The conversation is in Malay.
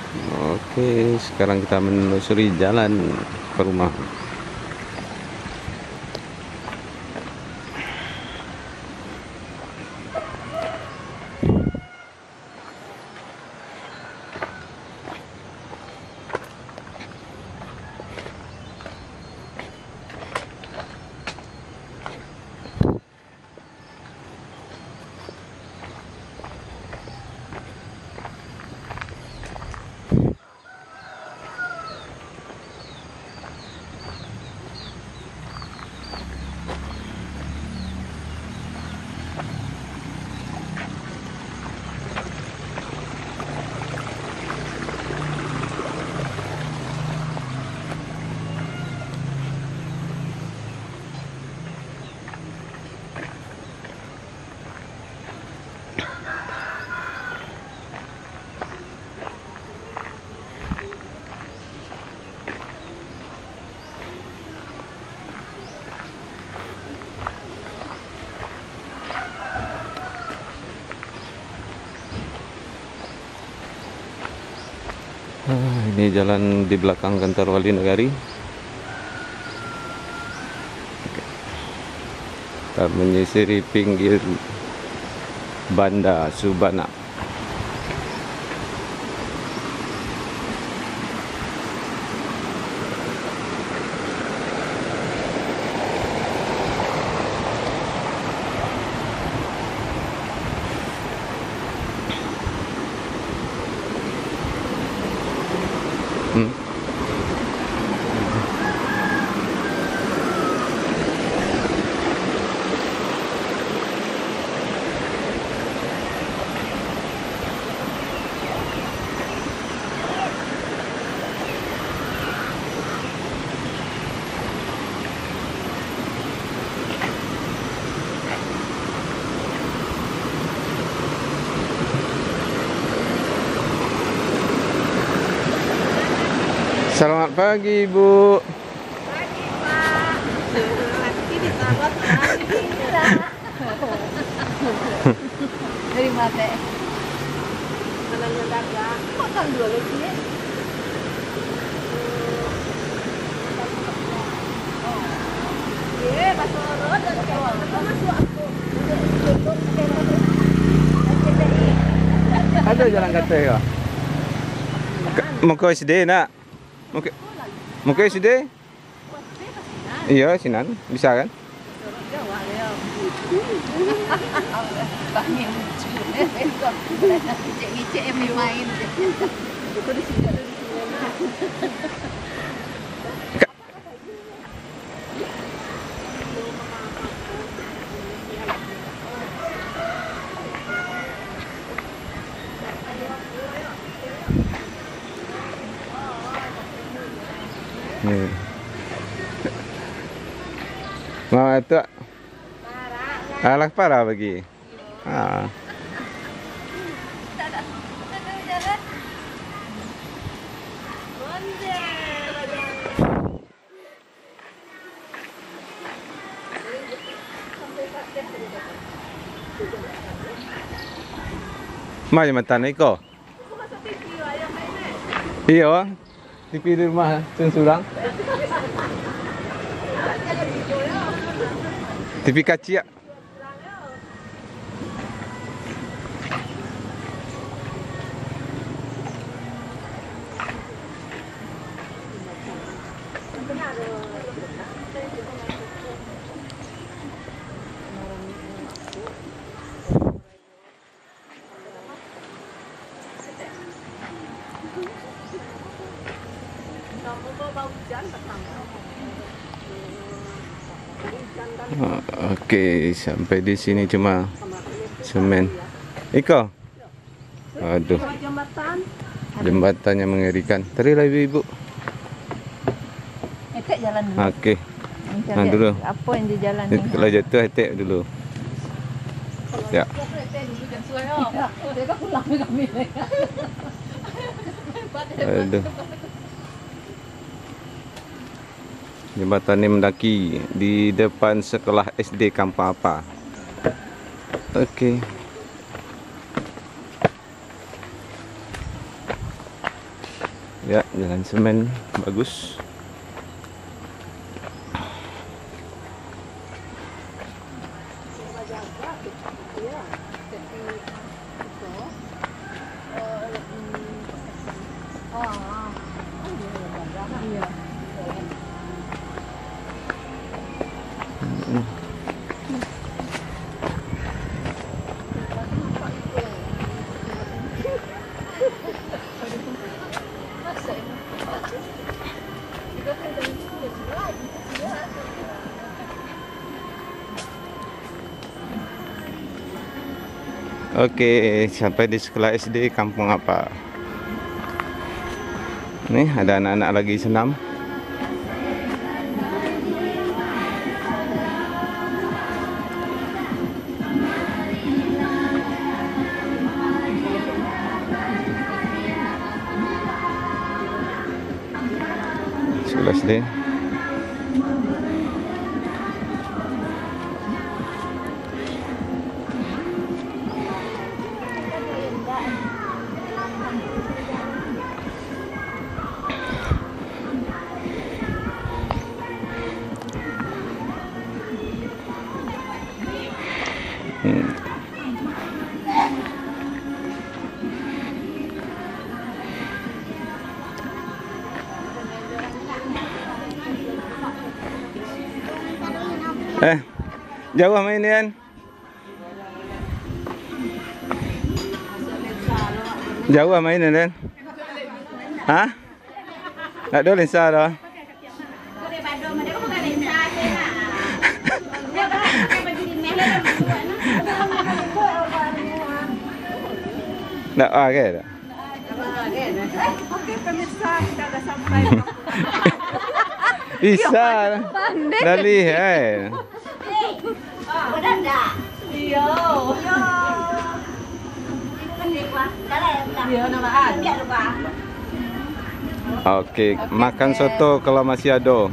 Oke, sekarang kita menelusuri jalan ke rumah. Ini jalan di belakang kantor Wali Negari. Kita menyisiri pinggir Banda Subana. Selamat pagi, Bu. Pagi, Pak. Lagi ditawar lagi. Dari mate. Mana dagang? Makan dua lagi ya. Iya, bakso rot dan kawal. Masuk aku. Ada jalan kata ya? Muka SD nak? Muka SD? Iya, Sinan. Bisa kan? Icek-icek yang main. Aku di sini ada di sini. Mau itu? Alah parah bagi. Mana matan iko? Iya, TV di rumah Surang. TV kacik. Okey, sampai di sini cuma semen. Iko. Aduh. Jembatannya mengerikan. Terilah ibu-ibu. Etek jalan dulu. Okey. Nah, dulu. Apa yang di jalan ni? Kalau jatuh etek dulu. Ya. Aduh. Jembatan ini mendaki di depan sekolah SD Kampung Apa. Okey. Ya, jalan semen bagus. Okey, sampai di sekolah SD kampung apa? Nih ada anak-anak lagi senam. Sekolah SD. Jauh main ni kan? Jauh main ni kan? Ha? Tak ada lensa dah. Tak ke dah? Okey pemirsa, kita dah sampai. Bisa. Dah lihat. Udah dah. Iya. Iya namaan. Okey, makan soto kalau masih ada.